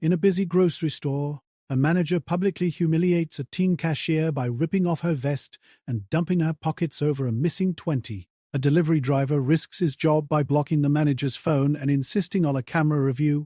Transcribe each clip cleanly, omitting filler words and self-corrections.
In a busy grocery store, a manager publicly humiliates a teen cashier by ripping off her vest and dumping her pockets over a missing 20. A delivery driver risks his job by blocking the manager's phone and insisting on a camera review,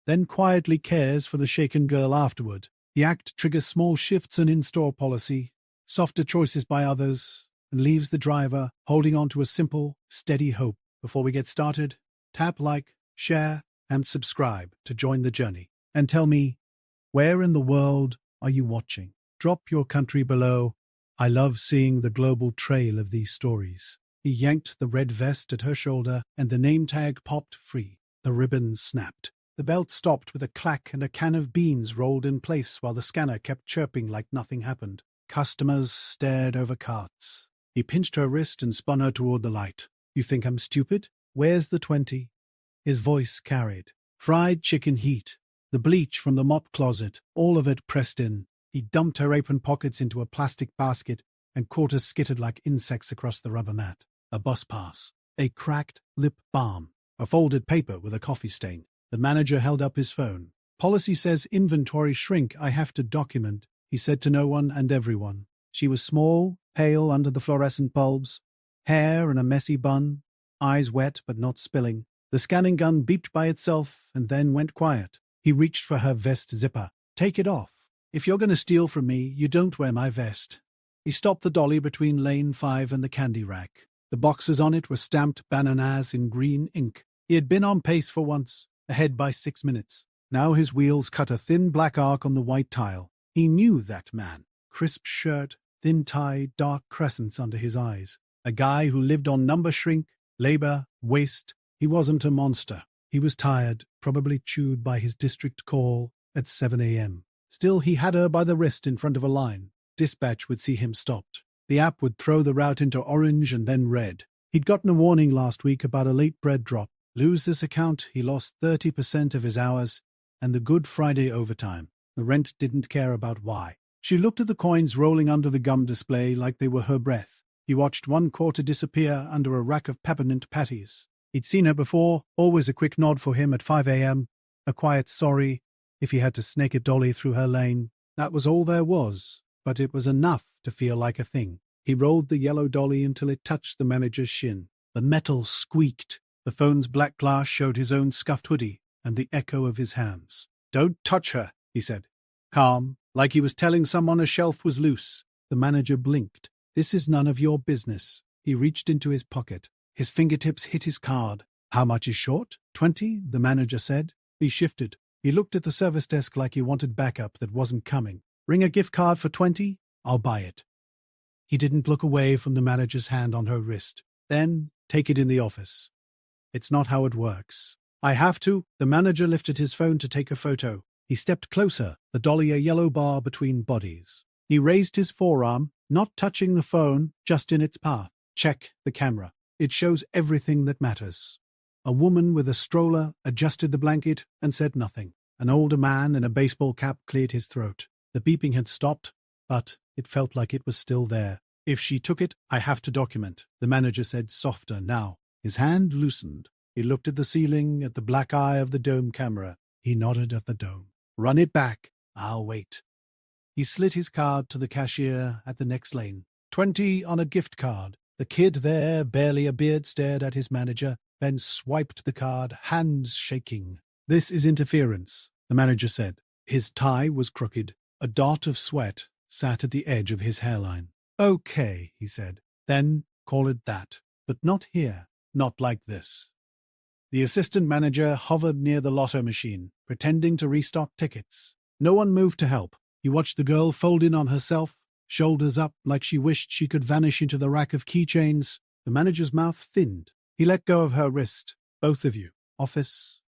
then quietly cares for the shaken girl afterward. The act triggers small shifts in in-store policy, softer choices by others, and leaves the driver holding on to a simple, steady hope. Before we get started, tap like, share, and subscribe to join the journey. And tell me, where in the world are you watching? Drop your country below. I love seeing the global trail of these stories. He yanked the red vest at her shoulder, and the name tag popped free. The ribbon snapped. The belt stopped with a clack, and a can of beans rolled in place while the scanner kept chirping like nothing happened. Customers stared over carts. He pinched her wrist and spun her toward the light. You think I'm stupid? Where's the 20? His voice carried. Fried chicken heat. The bleach from the mop closet, all of it pressed in. He dumped her apron pockets into a plastic basket, and quarters skittered like insects across the rubber mat. A bus pass. A cracked lip balm. A folded paper with a coffee stain. The manager held up his phone. Policy says inventory shrink. I have to document, he said to no one and everyone. She was small, pale under the fluorescent bulbs. Hair in a messy bun. Eyes wet but not spilling. The scanning gun beeped by itself and then went quiet. He reached for her vest zipper. Take it off. If you're going to steal from me, you don't wear my vest. He stopped the dolly between lane 5 and the candy rack. The boxes on it were stamped bananas in green ink. He had been on pace for once, ahead by 6 minutes. Now his wheels cut a thin black arc on the white tile. He knew that man. Crisp shirt, thin tie, dark crescents under his eyes. A guy who lived on number shrink, labor, waste. He wasn't a monster. He was tired, probably chewed by his district call at 7 a.m. Still, he had her by the wrist in front of a line. Dispatch would see him stopped. The app would throw the route into orange and then red. He'd gotten a warning last week about a late bread drop. Lose this account, he lost 30% of his hours and the Good Friday overtime. The rent didn't care about why. She looked at the coins rolling under the gum display like they were her breath. He watched 1 quarter disappear under a rack of peppermint patties. He'd seen her before, always a quick nod for him at 5 a.m., a quiet sorry if he had to snake a dolly through her lane. That was all there was, but it was enough to feel like a thing. He rolled the yellow dolly until it touched the manager's shin. The metal squeaked. The phone's black glass showed his own scuffed hoodie and the echo of his hands. Don't touch her, he said. Calm, like he was telling someone a shelf was loose. The manager blinked. This is none of your business. He reached into his pocket. His fingertips hit his card. How much is short? 20, the manager said. He shifted. He looked at the service desk like he wanted backup that wasn't coming. Ring a gift card for 20? I'll buy it. He didn't look away from the manager's hand on her wrist. Then, take it in the office. It's not how it works. I have to. The manager lifted his phone to take a photo. He stepped closer, the dolly a yellow bar between bodies. He raised his forearm, not touching the phone, just in its path. Check the camera. It shows everything that matters. A woman with a stroller adjusted the blanket and said nothing. An older man in a baseball cap cleared his throat. The beeping had stopped, but it felt like it was still there. If she took it, I have to document, the manager said softer now. His hand loosened. He looked at the ceiling, at the black eye of the dome camera. He nodded at the dome. Run it back. I'll wait. He slid his card to the cashier at the next lane. 20 on a gift card. The kid there, barely a beard, stared at his manager, then swiped the card, hands shaking. This is interference, the manager said. His tie was crooked. A dot of sweat sat at the edge of his hairline. Okay, he said. Then call it that. But not here. Not like this. The assistant manager hovered near the lotto machine, pretending to restock tickets. No one moved to help. He watched the girl fold in on herself, shoulders up like she wished she could vanish into the rack of keychains. The manager's mouth thinned. He let go of her wrist. Both of you. Office.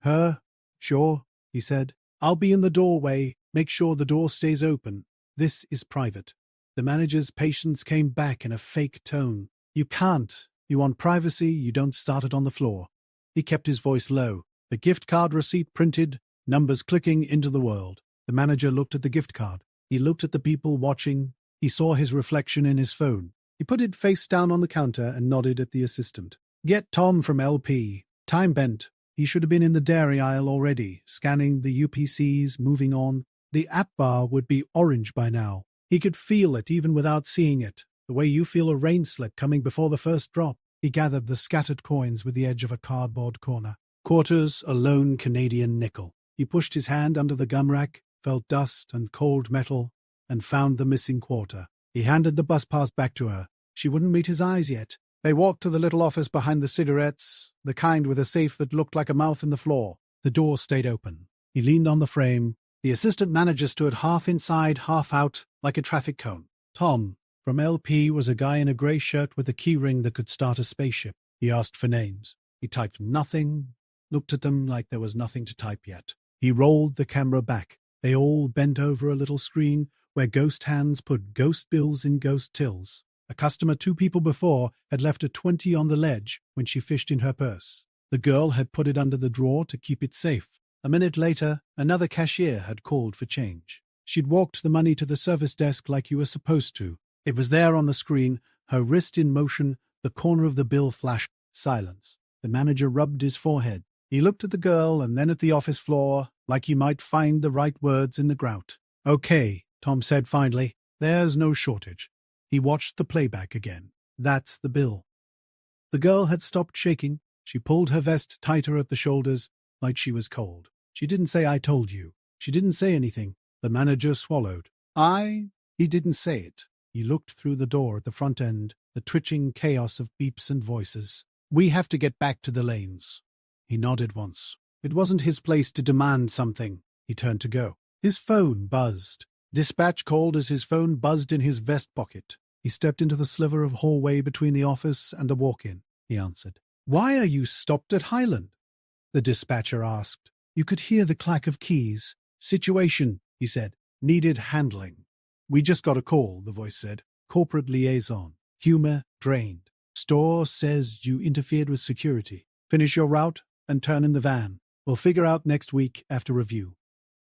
Her? Sure, he said. I'll be in the doorway. Make sure the door stays open. This is private. The manager's patience came back in a fake tone. You can't. You want privacy, you don't start it on the floor. He kept his voice low. The gift card receipt printed, numbers clicking into the world. The manager looked at the gift card. He looked at the people watching. He saw his reflection in his phone. He put it face down on the counter and nodded at the assistant. Get Tom from LP. Time bent. He should have been in the dairy aisle already, scanning the UPCs, moving on. The app bar would be orange by now. He could feel it even without seeing it, the way you feel a rain slip coming before the first drop. He gathered the scattered coins with the edge of a cardboard corner. Quarters, a lone Canadian nickel. He pushed his hand under the gum rack, felt dust and cold metal, and found the missing quarter. He handed the bus pass back to her. She wouldn't meet his eyes yet. They walked to the little office behind the cigarettes, the kind with a safe that looked like a mouth in the floor. The door stayed open. He leaned on the frame. The assistant manager stood half inside, half out, like a traffic cone. Tom, from LP, was a guy in a grey shirt with a keyring that could start a spaceship. He asked for names. He typed nothing, looked at them like there was nothing to type yet. He rolled the camera back. They all bent over a little screen where ghost hands put ghost bills in ghost tills. A customer 2 people before had left a 20 on the ledge when she fished in her purse. The girl had put it under the drawer to keep it safe. A minute later, another cashier had called for change. She'd walked the money to the service desk like you were supposed to. It was there on the screen, her wrist in motion, the corner of the bill flashed. Silence. The manager rubbed his forehead. He looked at the girl and then at the office floor, like he might find the right words in the grout. "Okay," Tom said finally. "There's no shortage." He watched the playback again. "That's the bill." The girl had stopped shaking. She pulled her vest tighter at the shoulders, like she was cold. She didn't say, "I told you." She didn't say anything. The manager swallowed. He didn't say it. He looked through the door at the front end, the twitching chaos of beeps and voices. "We have to get back to the lanes." He nodded once. It wasn't his place to demand something. He turned to go. His phone buzzed. Dispatch called as his phone buzzed in his vest pocket. He stepped into the sliver of hallway between the office and the walk-in. He answered. "Why are you stopped at Highland?" the dispatcher asked. You could hear the clack of keys. "Situation," he said. "Needed handling." "We just got a call," the voice said. "Corporate liaison. Humor drained. Store says you interfered with security. Finish your route and turn in the van. We'll figure out next week after review."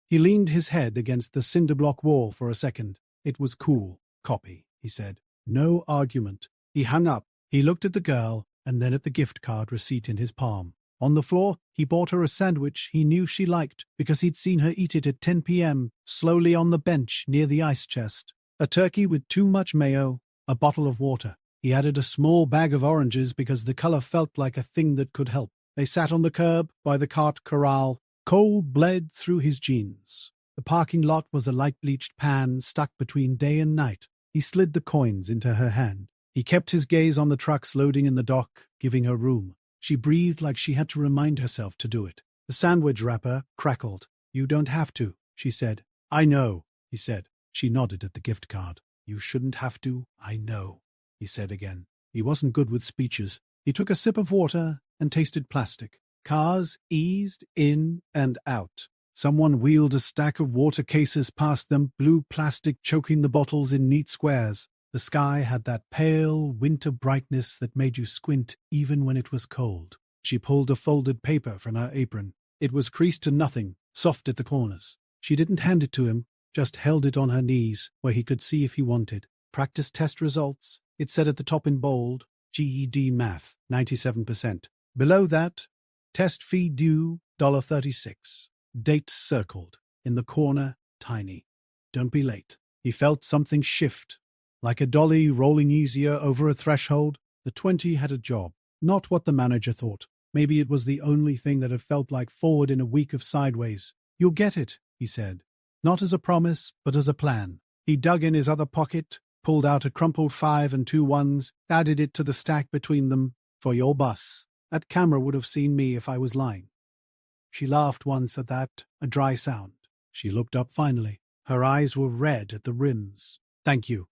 He leaned his head against the cinder block wall for a second. It was cool. "Copy," he said. No argument. He hung up. He looked at the girl and then at the gift card receipt in his palm. On the floor, he bought her a sandwich he knew she liked because he'd seen her eat it at 10 p.m., slowly on the bench near the ice chest. A turkey with too much mayo, a bottle of water. He added a small bag of oranges because the color felt like a thing that could help. They sat on the curb by the cart corral. Cold bled through his jeans. The parking lot was a light-bleached pan stuck between day and night. He slid the coins into her hand. He kept his gaze on the trucks loading in the dock, giving her room. She breathed like she had to remind herself to do it. The sandwich wrapper crackled. "You don't have to," she said. "I know," he said. She nodded at the gift card. "You shouldn't have to, I know," he said again. He wasn't good with speeches. He took a sip of water and tasted plastic. Cars eased in and out. Someone wheeled a stack of water cases past them, blue plastic choking the bottles in neat squares. The sky had that pale winter brightness that made you squint even when it was cold. She pulled a folded paper from her apron. It was creased to nothing, soft at the corners. She didn't hand it to him, just held it on her knees where he could see if he wanted. Practice test results. It said at the top in bold, GED Math, 97%. Below that, test fee due, $36. Date circled. In the corner, tiny. Don't be late. He felt something shift. Like a dolly rolling easier over a threshold, the 20 had a job. Not what the manager thought. Maybe it was the only thing that had felt like forward in a week of sideways. "You'll get it," he said. Not as a promise, but as a plan. He dug in his other pocket, pulled out a crumpled 5 and 2 ones, added it to the stack between them. "For your bus. That camera would have seen me if I was lying." She laughed once at that, a dry sound. She looked up finally. Her eyes were red at the rims. "Thank you."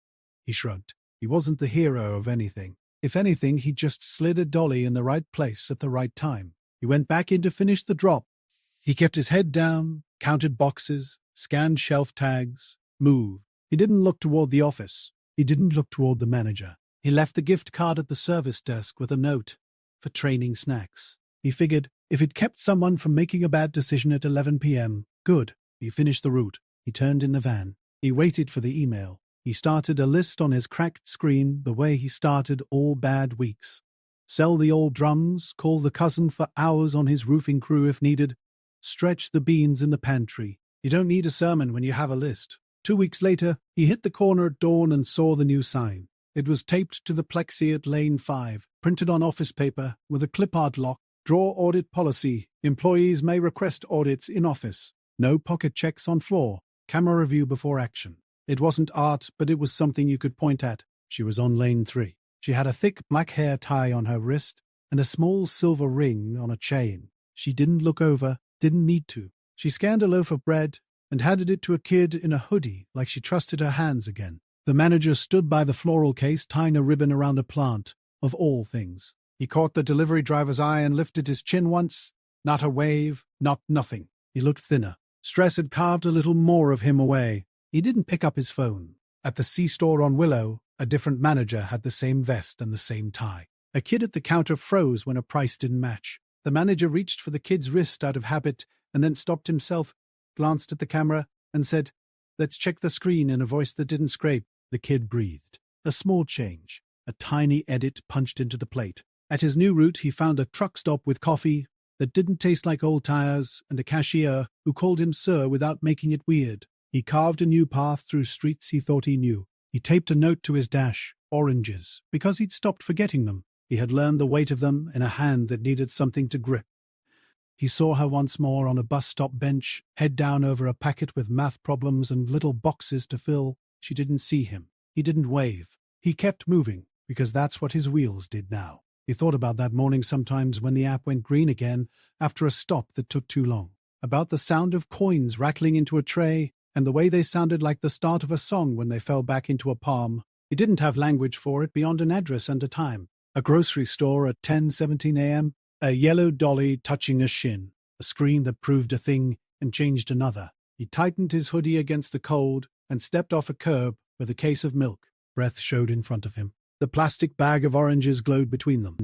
He shrugged. He wasn't the hero of anything. If anything, he just slid a dolly in the right place at the right time. He went back in to finish the drop. He kept his head down, counted boxes, scanned shelf tags, moved. He didn't look toward the office. He didn't look toward the manager. He left the gift card at the service desk with a note for training snacks. He figured if it kept someone from making a bad decision at 11 p.m., good. He finished the route. He turned in the van. He waited for the email. He started a list on his cracked screen the way he started all bad weeks. Sell the old drums, call the cousin for hours on his roofing crew if needed, stretch the beans in the pantry. You don't need a sermon when you have a list. 2 weeks later, he hit the corner at dawn and saw the new sign. It was taped to the plexi at lane 5, printed on office paper with a clip-art lock. Draw audit policy. Employees may request audits in office. No pocket checks on floor. Camera review before action. It wasn't art, but it was something you could point at. She was on lane 3. She had a thick black hair tie on her wrist and a small silver ring on a chain. She didn't look over, didn't need to. She scanned a loaf of bread and handed it to a kid in a hoodie like she trusted her hands again. The manager stood by the floral case tying a ribbon around a plant, of all things. He caught the delivery driver's eye and lifted his chin once. Not a wave, not nothing. He looked thinner. Stress had carved a little more of him away. He didn't pick up his phone. At the C-store on Willow, a different manager had the same vest and the same tie. A kid at the counter froze when a price didn't match. The manager reached for the kid's wrist out of habit and then stopped himself, glanced at the camera, and said, "Let's check the screen," in a voice that didn't scrape. The kid breathed. A small change. A tiny edit punched into the plate. At his new route, he found a truck stop with coffee that didn't taste like old tires and a cashier who called him sir without making it weird. He carved a new path through streets he thought he knew. He taped a note to his dash, oranges, because he'd stopped forgetting them. He had learned the weight of them in a hand that needed something to grip. He saw her once more on a bus stop bench, head down over a packet with math problems and little boxes to fill. She didn't see him. He didn't wave. He kept moving, because that's what his wheels did now. He thought about that morning sometimes when the app went green again after a stop that took too long. About the sound of coins rattling into a tray and the way they sounded like the start of a song when they fell back into a palm. He didn't have language for it beyond an address and a time. A grocery store at 10:17 a.m., a yellow dolly touching a shin, a screen that proved a thing and changed another. He tightened his hoodie against the cold and stepped off a curb with a case of milk. Breath showed in front of him. The plastic bag of oranges glowed between them.